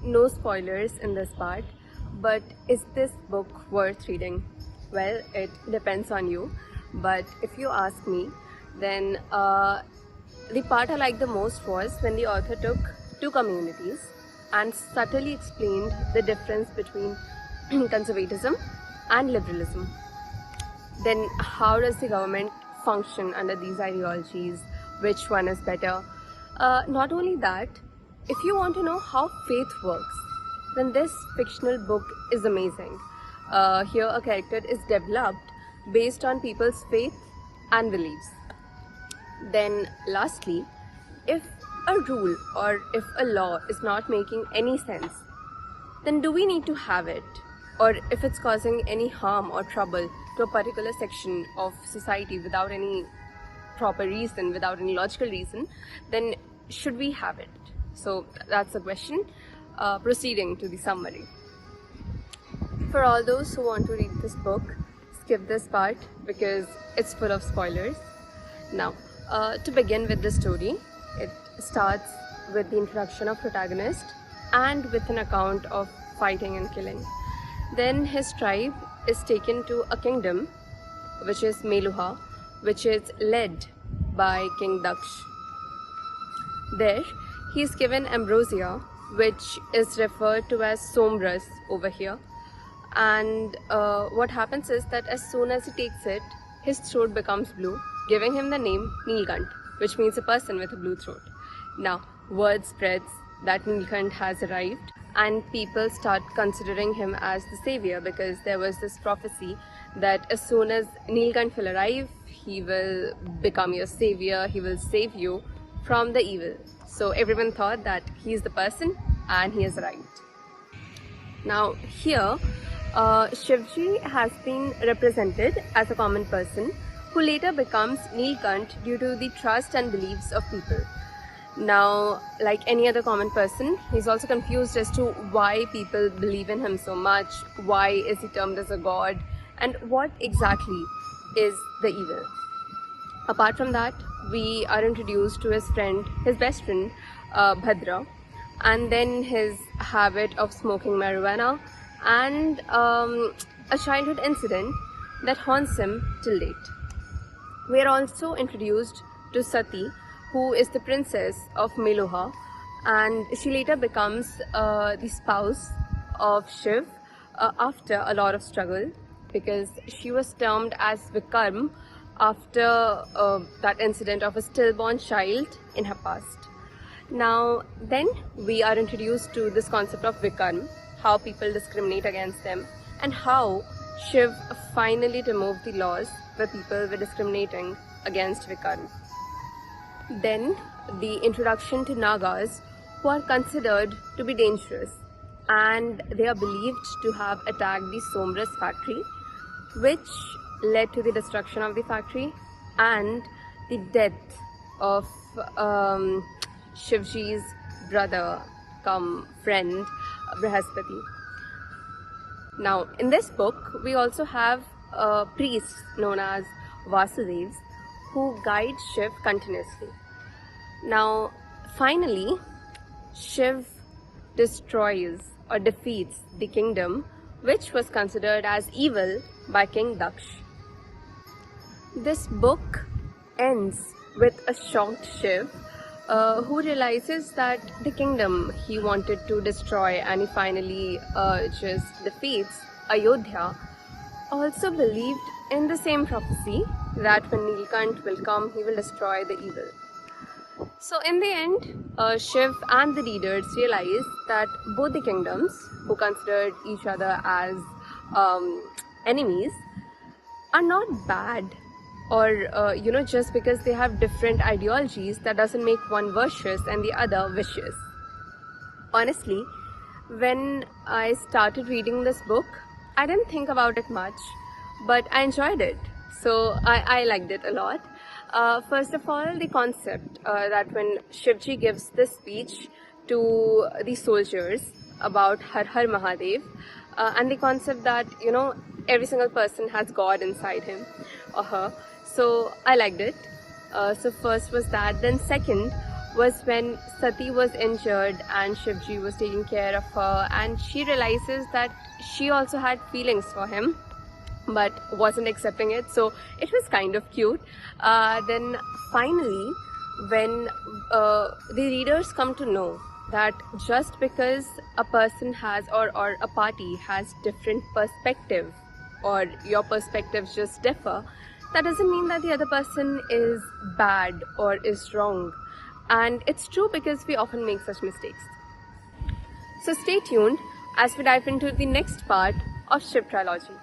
no spoilers in this part, but is this book worth reading? Well, it depends on you, but if you ask me, then the part I liked the most was when the author took two communities and subtly explained the difference between conservatism and liberalism. Then how does the government function under these ideologies? Which one is better? Not only that, if you want to know how faith works, then this fictional book is amazing. Here a character is developed based on people's faith and beliefs. Then lastly, if a rule or if a law is not making any sense, then do we need to have it? Or if it's causing any harm or trouble to a particular section of society without any proper reason, without any logical reason, then should we have it? So that's the question. Proceeding to the summary. For all those who want to read this book, skip this part because it's full of spoilers. Now, to begin with the story, it starts with the introduction of protagonist and with an account of fighting and killing. Then his tribe is taken to a kingdom, which is Meluha, which is led by King Daksh. There, he is given ambrosia, which is referred to as somras over here. And what happens is that as soon as he takes it, his throat becomes blue, giving him the name Nilkant, which means a person with a blue throat. Now, word spreads that Nilkant has arrived, and people start considering him as the savior because there was this prophecy that as soon as Nilkant will arrive, he will become your savior, he will save you from the evil. So everyone thought that he is the person and he has arrived. Now here, Shivji has been represented as a common person who later becomes Nilkant due to the trust and beliefs of people. Now, like any other common person, he's also confused as to why people believe in him so much, why is he termed as a god, and what exactly is the evil. Apart from that, we are introduced to his friend, his best friend, Bhadra, and then his habit of smoking marijuana, and a childhood incident that haunts him till date. We are also introduced to Sati, who is the princess of Meluha, and she later becomes the spouse of Shiv after a lot of struggle, because she was termed as Vikarm after that incident of a stillborn child in her past. Now then we are introduced to this concept of Vikarm, how people discriminate against them, and how Shiv finally removed the laws where people were discriminating against Vikarm. Then the introduction to Nagas, who are considered to be dangerous, and they are believed to have attacked the Somras factory, which led to the destruction of the factory and the death of Shivji's brother come friend Brihaspati. Now in this book we also have priests known as Vasudevs who guide Shiv continuously. Now finally Shiv destroys or defeats the kingdom which was considered as evil by King Daksh. This book ends with a shocked Shiv who realizes that the kingdom he wanted to destroy and he finally just defeats, Ayodhya, also believed in the same prophecy that when Nilkant will come, he will destroy the evil. So in the end, Shiv and the readers realize that both the kingdoms, who considered each other as enemies, are not bad, or just because they have different ideologies, that doesn't make one virtuous and the other vicious. Honestly, when I started reading this book, I didn't think about it much, but I enjoyed it. So I liked it a lot. First of all, the concept that when Shivji gives this speech to the soldiers about Har Har Mahadev, and the concept that every single person has God inside him or her. So I liked it. So first was that. Then second was when Sati was injured and Shivji was taking care of her, and she realizes that she also had feelings for him but wasn't accepting it. So it was kind of cute. Then finally, when the readers come to know that just because a person has or a party has different perspective, or your perspectives just differ, that doesn't mean that the other person is bad or is wrong. And it's true because we often make such mistakes. So stay tuned as we dive into the next part of Shiv trilogy.